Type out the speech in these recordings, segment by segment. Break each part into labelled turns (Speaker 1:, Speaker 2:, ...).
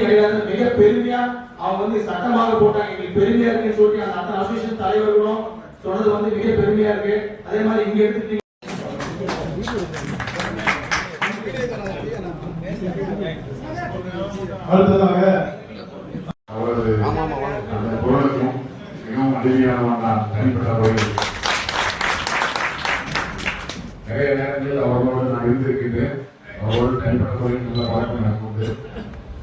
Speaker 1: கிடையாது. மிக பெருமையா அவங்க வந்து சட்டமாக போட்டாங்க. எங்களுக்கு பெருமையா இருக்குன்னு சொல்லி அந்த அத்தனை அசோசியேஷன் தலைவர்களும் சொன்னது வந்து மிக பெருமையா இருக்கு. அதே மாதிரி இங்க எடுத்து
Speaker 2: அடுத்ததாக அவரது அந்த குரலுக்கும் மிகவும் அடிமையானவன் தான் தனிப்பட்ட முறையில். நிறைய நேரங்களில் அவர்களோடு நான் இருந்திருக்கின்றேன். அவரோடு தனிப்பட்ட முறையில் நல்ல பழக்கம் எனக்கு உண்டு.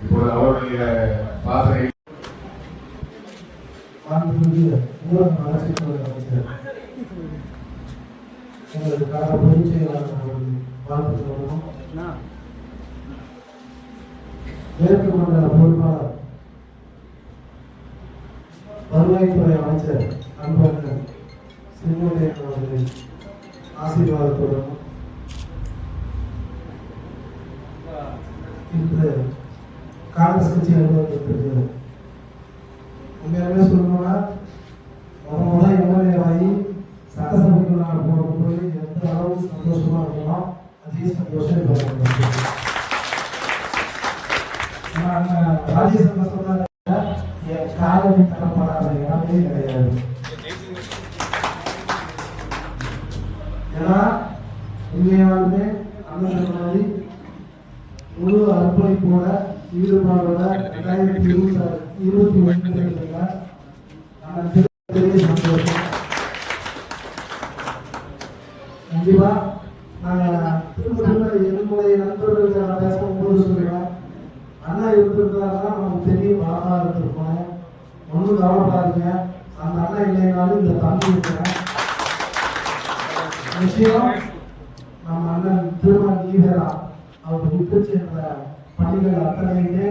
Speaker 2: இப்போது அவருடைய சாதனை
Speaker 3: எங்களுக்காக பொதுச் செயலாளர் வாழ்த்து சொல்லணும். மேற்கு மண்டல பொறுப்பாளர் வருவாய்த்துறை அமைச்சர் அன்பர்கள் செங்கோட்டையன் அவர்களை ஆசீர்வாதத்துடன் இன்று காங்கிரஸ் கட்சி அலுவலகத்திற்கு உண்மையாலுமே சொல்லணும்னா முதல் எம்எல்ஏ ஆகி சட்டசபைக்கு நான் போகும்போது எந்த அளவுக்கு சந்தோஷமா இருக்கணும் அதே சந்தோஷம் ராஜேஸ்வரன் சொன்னாங்க என் காலடி தரப்படாத இடமே கிடையாது. ஏன்னா உண்மையாலுமே அந்த முழு அர்ப்பணிப்போட ஈடுபாடோட 2021 பெரிய சந்தோஷம். கண்டிப்பா நாங்கள் திரும்ப என்னுடைய நண்பர்கள் பேசும்போது சொல்லுவேன், அண்ணா இருந்திருந்தாருன்னா நமக்கு தெரியும் பலமா இருந்திருப்போம். ஒன்றும் கவலைப்படாதீங்க, அந்த அண்ணா இல்லைனாலும் இந்த தம்பி இருக்கிறேன். விஷயம் நம்ம அண்ணன் திருமண ஈவேரா அவர் விட்டு சென்ற பணிகள் அத்தனையுமே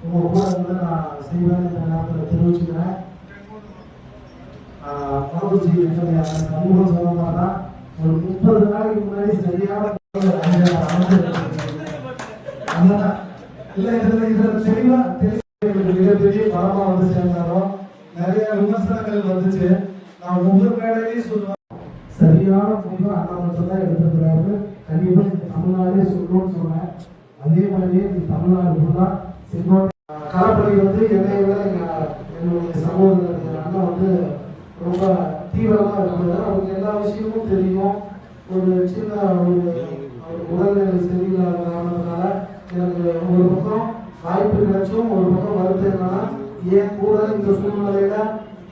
Speaker 3: உங்க கூட வந்து நான் செய்வேன் இந்த நேரத்தில் தெரிவிச்சுக்கிறேன். மனோஜி என்னுடைய சமூகம் சொல்ல மாட்டா ஒரு 30 நாளைக்கு முன்னாடி சரியான மிகப்பெரிய பலமா வந்து சேர்ந்தாலும் நிறைய விமர்சனங்கள் வந்துச்சு. நான் ஒவ்வொரு மேடையிலையும் சொல்லுவேன், சரியான முடிவு அண்ணா மட்டும்தான் எடுத்துக்கிறாரு. கண்டிப்பா இந்த தமிழ்நாடே சொல்லணும்னு சொன்னேன். அதே மாதிரியே இந்த தமிழ்நாடு ஃபுல்லா செங்கோட்டை களப்பணி வந்து என்னை விட என்னுடைய சகோதரர் அண்ணா வந்து ரொம்ப தீவிரமா இருக்கிறது. அவருக்கு எல்லா விஷயமும் தெரியும். ஒரு சின்ன ஒரு உடல்நிலை சரியில்லாத காரணத்தினால எனக்கு ஒரு பக்கம் வாய்ப்பு கிடைச்சும் ஒரு பக்கம் வருத்தம் என்னன்னா, என் கூட இந்த சூழ்நிலையில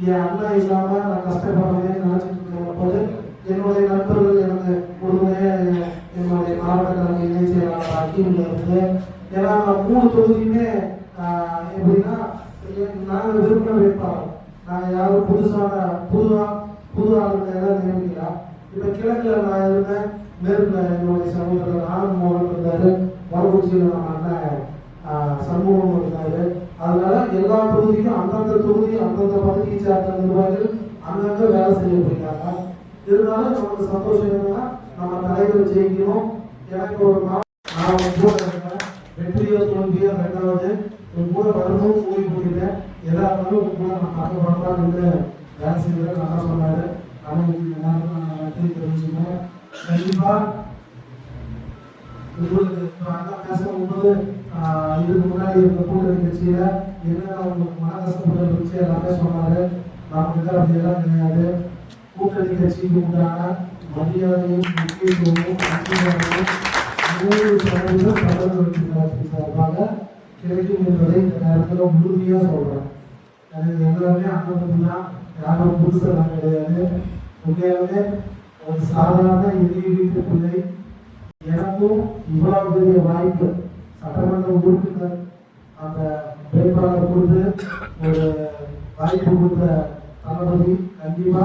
Speaker 3: என் அண்ணா இல்லாம நான் கஷ்டப்படுறேன்னு நினைச்சிட்டு போது என்னுடைய நண்பர்கள் எனக்கு உறுதுணையா என்னுடைய மாவட்ட கழக இணை செயலாளர் அக்கீமில் இருந்து. ஏன்னா 3 தொகுதியுமே எப்படின்னா நாங்கள் விரும்பின வேட்பாளர், நாங்கள் யாரும் புது ஆளுநர் எல்லாம் நியமிக்கலாம். இப்போ கிழக்கில் நான் இருந்தேன், மேற்கில் என்னுடைய சகோதரர் ஆனந்த் மோகன் இருந்தாரு, வடக்குச்சியில் நம்ம அண்ணன் சண்முகம் இருந்தாரு. அதனால எல்லா தொகுதிக்கும் அந்தந்த தொகுதி அந்தந்த பகுதியை சார்ந்த நிர்வாகிகள் அங்கங்க வேலை செய்ய போயிருக்காங்க. இருந்தாலும் நமக்கு சந்தோஷம் என்னன்னா நம்ம தலைவர் ஜெயிக்கணும். எனக்கு ஒரு நான் கூட இருக்கேன், வெற்றியோ தோல்வியோ ரெண்டாவது கூட வரணும் கூலி போட்டுட்டேன். எதா இருந்தாலும் கூட நான் பக்கப்படுறதா இருந்து வேலை செய்யறது நல்லா சொன்னாரு. எல்லாருக்கும் நான் நன்றி தெரிவிச்சுக்கிறேன். கண்டிப்பா உங்களுக்கு அண்ணா பேசும்போது இதுக்கு முன்னாடி இருந்த கூட்டணி கட்சியில என்னென்ன உங்களுக்கு மன கஷ்டப்பட்டு இருந்துச்சு எல்லாமே சொன்னாரு. நமக்கு அப்படியெல்லாம் கிடையாது. கூட்டணி கட்சிக்கு உண்டான மரியாதையும் முக்கியத்துவமும் அங்கீகாரமும் 100% தலைவர் சார்பாக கிடைக்கும் என்பதை இந்த நேரத்தில் உறுதியாக சொல்றேன். எனக்கு எல்லாருமே அண்ணன் தான், யாரும் புதுசெல்லாம் கிடையாது. உண்மையாலுமே ஒரு சாதாரண எதிரி வீட்டு பிள்ளை. எனக்கும் இவ்வளவு பெரிய வாய்ப்பு சட்டமன்ற உறுப்பினர் அந்த வேட்பாளர் கொடுத்து ஒரு வாய்ப்பு கொடுத்த தளபதி கண்டிப்பா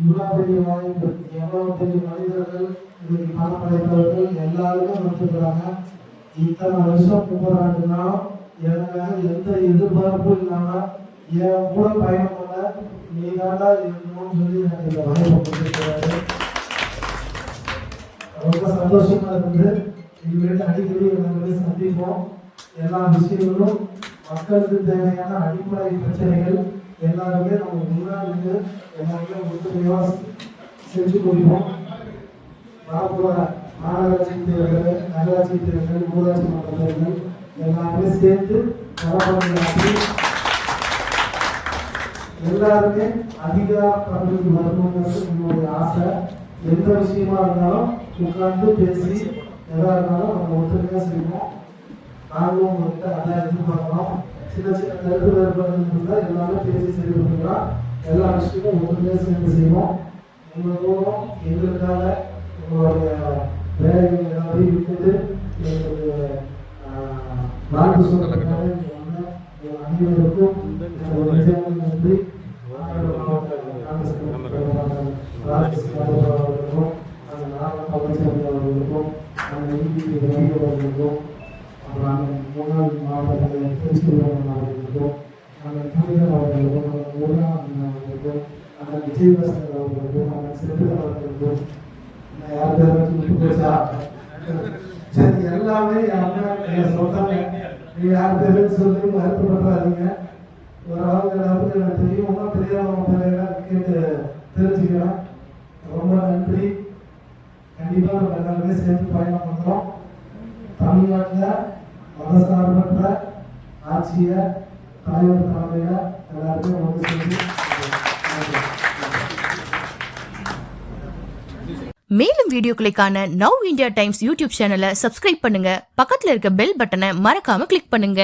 Speaker 3: இவ்வளவு பெரிய வாய்ப்பு, எவ்வளவு பெரிய மனிதர்கள் இன்னைக்கு பணம் படைத்தவர்கள் எல்லாருமே வந்துருக்கிறாங்க. இத்தனை வருஷம் 30 ஆண்டு நாளும் எனக்காக எந்த எதிர்பார்ப்பும் இல்லாம என் கூட பயணம் பண்ண நீ தாண்டா இருக்கணும்னு சொல்லி எனக்கு இந்த வாய்ப்பு கொடுத்துருக்கிறாரு. ரொம்ப சந்தோஷமா இருக்குது. இனிமேல் அடிக்கடி நாங்கள் சந்திப்போம். எல்லா விஷயங்களும் மக்களுக்கு தேவையான அடிப்படை பிரச்சனைகள் எல்லாருமே நம்ம முன்னாடி எல்லாருமே ஒத்துழையாக செஞ்சு கொடுப்போம். வரப்போற மாநகராட்சி தேர்தல், நகராட்சி தேர்தல், ஊராட்சி மன்ற தேர்தல் எல்லாமே சேர்த்து வளர்ச்சி எல்லாருமே அதிகார பதவிக்கு வரணுங்கிறது என்னுடைய ஆசை. எந்த விஷயமா இருந்தாலும் உட்கார்ந்து பேசி எதா இருந்தாலும் நம்ம ஒற்றுமையாக செய்வோம். நாங்களும் உங்கள்கிட்ட அதான் எதிர்பார்க்கிறோம். சின்ன சின்ன கருத்து வேறுபாடுகள் இருந்தால் எல்லாமே பேசி சரி பண்ணிக்கலாம். எல்லா விஷயமும் ஒற்றுமையாக சேர்ந்து செய்வோம். உங்கள் மூலம் எங்களுக்காக உங்களுடைய வேலைகள் எல்லாத்தையும் விட்டுட்டு எங்களுக்கு நாட்டு சொல்றதுக்காக அனைவருக்கும் நன்றி. அவர்களுக்கும் அந்த நாகப்ப அமைச்சர்கள் அவர்களுக்கும் அந்த அவர்களுக்கும் அப்புறம் முன்னாள் மாவட்ட திருச்சிவன் அவர்களுக்கும் அந்த புனிதர் அவர்களுக்கும் அந்த முருகன் அவர்களுக்கும் அந்த விஜயபாஸ்கர் அவர்களுக்கும் அந்த செந்தில் அவர்களுக்கும் யார் பேரும் சரி எல்லாமே சொல்றாங்க. நீ யார் பேரும் சொல்லி வருத்தப்படுறாதீங்க. ஒரு ஆள் எல்லாருக்கும் எனக்கு தெரியுமா தெரியாதவங்க பேரெல்லாம் கேட்டு தெரிஞ்சுக்கிறேன். ரொம்ப நன்றி. கண்டிப்பாக நம்ம எல்லாருமே சேர்ந்து பயணம் பண்ணுறோம். தமிழ்நாட்டில் மதசார்பற்ற ஆட்சியை தலைவர் தலைமையில் எல்லாருமே ஒன்று சேர்ந்து
Speaker 4: மேலும் வீடியோக்களை காண நவ் இந்தியா டைம்ஸ் யூடியூப் சேனலை சப்ஸ்கிரைப் பண்ணுங்க. பக்கத்துல இருக்க பெல் பட்டனை மறக்காம கிளிக் பண்ணுங்க.